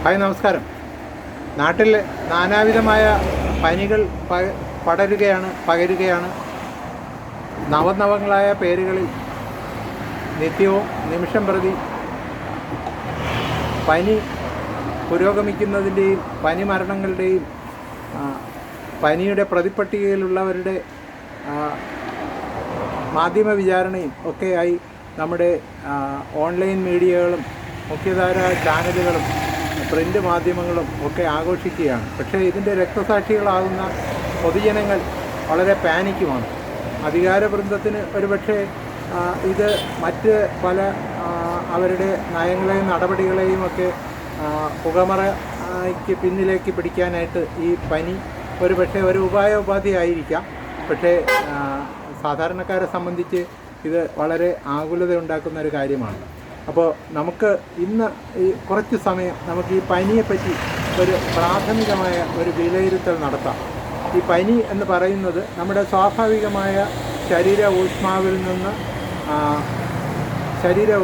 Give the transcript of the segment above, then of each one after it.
Hi, നമസ്കാരം. നാട്ടിൽ നാനാവിധമായ പനികൾ പകരുകയാണ്. നവനവങ്ങളായ പേരുകളിൽ നിത്യവും നിമിഷം പ്രതി പനി പുരോഗമിക്കുന്നതിൻ്റെയും പനി മരണങ്ങളുടെയും പനിയുടെ പ്രതിപട്ടികയിലുള്ളവരുടെ മാധ്യമ വിചാരണയും ഒക്കെയായി നമ്മുടെ ഓൺലൈൻ മീഡിയകളും മുഖ്യധാര ചാനലുകളും പ്രിൻ്റ് മാധ്യമങ്ങളും ഒക്കെ ആഘോഷിക്കുകയാണ്. പക്ഷേ ഇതിൻ്റെ രക്തസാക്ഷികളാകുന്ന പൊതുജനങ്ങൾ വളരെ പാനിക്കുമാണ്. അധികാരവൃന്ദത്തിന് ഒരുപക്ഷെ ഇത് മറ്റ് പല അവരുടെ നയങ്ങളെയും നടപടികളെയും ഒക്കെ പുകമറയ്ക്ക് പിന്നിലേക്ക് പിടിക്കാനായിട്ട് ഈ പനി ഒരുപക്ഷെ ഒരു ഉപാധിയായിരിക്കാം. പക്ഷേ സാധാരണക്കാരെ സംബന്ധിച്ച് ഇത് വളരെ ആകുലത ഉണ്ടാക്കുന്ന ഒരു കാര്യമാണ്. അപ്പോൾ നമുക്ക് ഇന്ന് ഈ കുറച്ച് സമയം നമുക്ക് ഈ പനിയെപ്പറ്റി ഒരു പ്രാഥമികമായ ഒരു വിലയിരുത്തൽ നടത്താം. ഈ പനി എന്ന് പറയുന്നത് നമ്മുടെ സ്വാഭാവികമായ ശരീര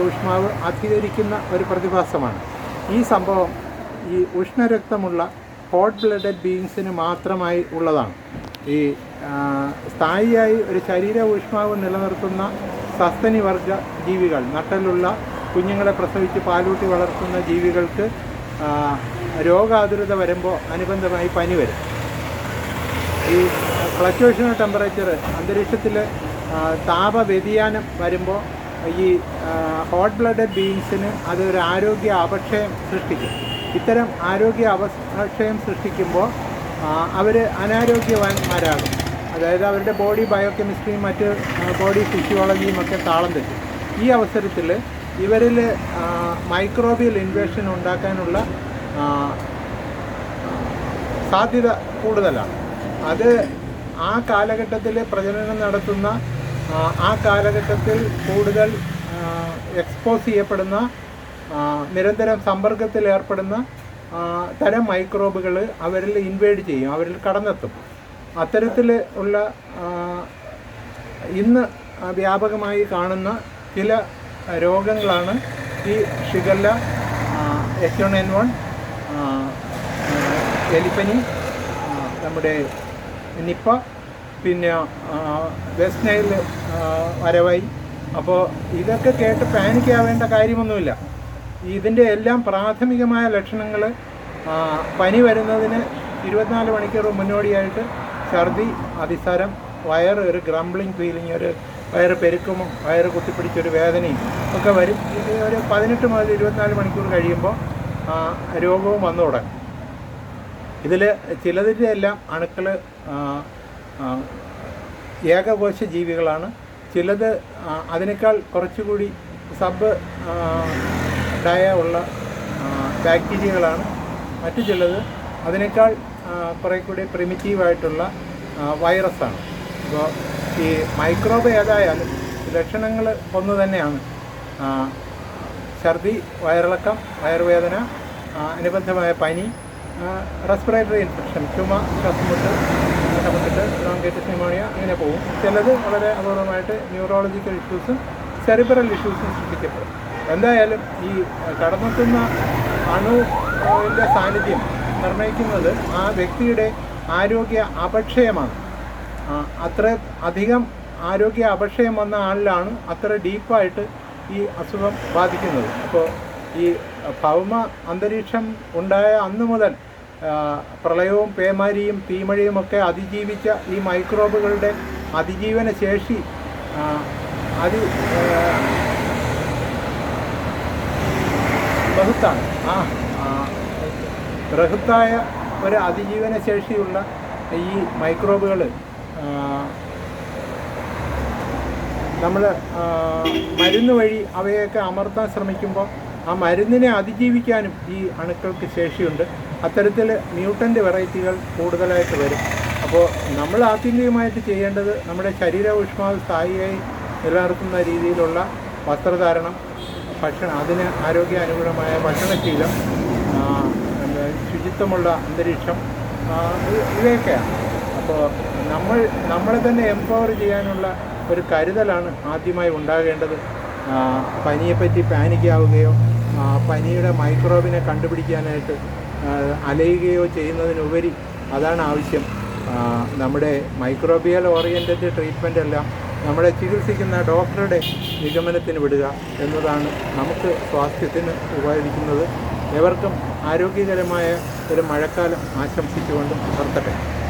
ഊഷ്മാവ് അധികരിക്കുന്ന ഒരു പ്രതിഭാസമാണ്. ഈ സംഭവം ഈ ഉഷ്ണരക്തമുള്ള ഹോട്ട് ബ്ലഡഡ് ബീയിങ്സിന് മാത്രമായി ഉള്ളതാണ്. ഈ സ്ഥായിയായി ഒരു ശരീര ഊഷ്മാവ് നിലനിർത്തുന്ന സസ്തനി വർഗ ജീവികൾ, നട്ടലുള്ള കുഞ്ഞുങ്ങളെ പ്രസവിച്ച് പാലൂട്ടി വളർത്തുന്ന ജീവികൾക്ക് രോഗാതുരത വരുമ്പോൾ അനുബന്ധമായി പനി വരും. ഈ ഫ്ലക്ച്വേഷൻ ഓഫ് ടെമ്പറേച്ചർ, അന്തരീക്ഷത്തിൽ താപവ്യതിയാനം വരുമ്പോൾ ഈ ഹോട്ട് ബ്ലഡഡ് ബീയിങ്സിന് അതൊരു ആരോഗ്യ അപക്ഷയം സൃഷ്ടിക്കും. ഇത്തരം ആരോഗ്യ അപക്ഷയം സൃഷ്ടിക്കുമ്പോൾ അവർ അനാരോഗ്യവാന്മാരാകും. അതായത് അവരുടെ ബോഡി ബയോകെമിസ്ട്രിയും മറ്റ് ബോഡി ഫിസിയോളജിയും ഒക്കെ താളം തെറ്റും. ഈ അവസരത്തിൽ ഇവരിൽ മൈക്രോബിയൽ ഇൻവേഷൻ ഉണ്ടാക്കാനുള്ള സാധ്യത കൂടുതലാണ്. അത് ആ കാലഘട്ടത്തിൽ പ്രജനനം നടത്തുന്ന ആ കാലഘട്ടത്തിൽ കൂടുതൽ എക്സ്പോസ് ചെയ്യപ്പെടുന്ന നിരന്തരം സമ്പർക്കത്തിൽ ഏർപ്പെടുന്ന തരം മൈക്രോബുകൾ അവരിൽ ഇൻവേഡ് ചെയ്യും, അവരിൽ കടന്നെത്തും. അത്തരത്തിൽ ഉള്ള ഇന്ന് വ്യാപകമായി കാണുന്ന ചില രോഗങ്ങളാണ് ഈ ഷിഗല്ല, H1N1, എലിപ്പനി, നമ്മുടെ നിപ്പ, പിന്നെ വെസ്റ്റ് നൈൽ വരവായി. അപ്പോൾ ഇതൊക്കെ കേട്ട് പാനിക്കാവേണ്ട കാര്യമൊന്നുമില്ല. ഇതിൻ്റെ എല്ലാം പ്രാഥമികമായ ലക്ഷണങ്ങൾ പനി വരുന്നതിന് 24 മണിക്കൂർ മുന്നോടിയായിട്ട് ഛർദി, അതിസാരം, വയറ് ഒരു ഗ്രംബ്ലിംഗ് ഫീലിംഗ്, ഒരു വയറ് പെരുക്കുമ്പോൾ വയറ് കുത്തിപ്പിടിച്ചൊരു വേദനയും ഒക്കെ വരും. ഇത് ഒരു 18 മുതൽ 24 മണിക്കൂർ കഴിയുമ്പോൾ രോഗവും വന്നു തുടങ്ങും. ഇതിൽ ചിലതിൻ്റെ എല്ലാം അണുക്കൾ ഏകകോശ ജീവികളാണ്. ചിലത് അതിനേക്കാൾ കുറച്ചുകൂടി ഡയ ഉള്ള ബാക്ടീരിയകളാണ്. മറ്റു ചിലത് അതിനേക്കാൾ കുറേ കൂടി പ്രിമിറ്റീവായിട്ടുള്ള വൈറസാണ്. അപ്പോൾ ഈ മൈക്രോബ് ഏതായാലും ലക്ഷണങ്ങൾ ഒന്ന് തന്നെയാണ്: ഛർദി, വയറിളക്കം, വയറുവേദന, അനുബന്ധമായ പനി, റെസ്പിറേറ്ററി ഇൻഫെക്ഷൻ, ചുമ, ശ്വാസമുട്ട്, ലോങ്കേറ്റസ് ന്യൂമോണിയ, ഇങ്ങനെ പോകും. ചിലത് വളരെ അപൂർവമായിട്ട് ന്യൂറോളജിക്കൽ ഇഷ്യൂസും സെറിബ്രൽ ഇഷ്യൂസും സൃഷ്ടിക്കപ്പെടും. എന്തായാലും ഈ കടന്നെത്തുന്ന അണുവിൻ്റെ സാന്നിധ്യം നിർണ്ണയിക്കുന്നത് ആ വ്യക്തിയുടെ ആരോഗ്യ അപക്ഷയമാണ്. അത്ര അധികം ആരോഗ്യ അപക്ഷയം വന്ന ആളിലാണ് അത്ര ഡീപ്പായിട്ട് ഈ അസുഖം ബാധിക്കുന്നത്. അപ്പോൾ ഈ ഭൗമ അന്തരീക്ഷം ഉണ്ടായ അന്ന് മുതൽ പ്രളയവും പേമാരിയും തീമഴയും ഒക്കെ അതിജീവിച്ച ഈ മൈക്രോബുകളുടെ അതിജീവന ശേഷി ബൃഹത്താണ്. ബൃഹത്തായ ഒരു അതിജീവന ശേഷിയുള്ള ഈ മൈക്രോബുകൾ നമ്മൾ മരുന്ന് വഴി അവയൊക്കെ അമർത്താൻ ശ്രമിക്കുമ്പോൾ ആ മരുന്നിനെ അതിജീവിക്കാനും ഈ അണുക്കൾക്ക് ശേഷിയുണ്ട്. അത്തരത്തിൽ മ്യൂട്ടൻ്റ് വെറൈറ്റികൾ കൂടുതലായിട്ട് വരും. അപ്പോൾ നമ്മൾ ആത്യന്തികമായിട്ട് ചെയ്യേണ്ടത് നമ്മുടെ ശരീര ഊഷ്മാവ് സ്ഥായിയായി നിലനിർത്തുന്ന രീതിയിലുള്ള വസ്ത്രധാരണം, അതിന് ആരോഗ്യ അനുകൂലമായ ഭക്ഷണശീലം, ശുചിത്വമുള്ള അന്തരീക്ഷം, ഇവയൊക്കെയാണ്. അപ്പോൾ നമ്മളെ തന്നെ എംപവർ ചെയ്യാനുള്ള ഒരു കരുതലാണ് ആദ്യമായി ഉണ്ടാകേണ്ടത്. പനിയെപ്പറ്റി പാനിക്കാവുകയോ പനിയുടെ മൈക്രോബിനെ കണ്ടുപിടിക്കാനായിട്ട് അലയുകയോ ചെയ്യുന്നതിനുപരി അതാണ് ആവശ്യം. നമ്മുടെ മൈക്രോബിയൽ ഓറിയൻറ്റഡ് ട്രീറ്റ്മെൻ്റ് എല്ലാം നമ്മളെ ചികിത്സിക്കുന്ന ഡോക്ടറുടെ നിഗമനത്തിന് വിടുക എന്നതാണ് നമുക്ക് സ്വാസ്ഥ്യത്തിന് ഉപകരിക്കുന്നത്. ഏവർക്കും ആരോഗ്യകരമായ ഒരു മഴക്കാലം ആശംസിച്ചുകൊണ്ട് നിർത്തട്ടെ.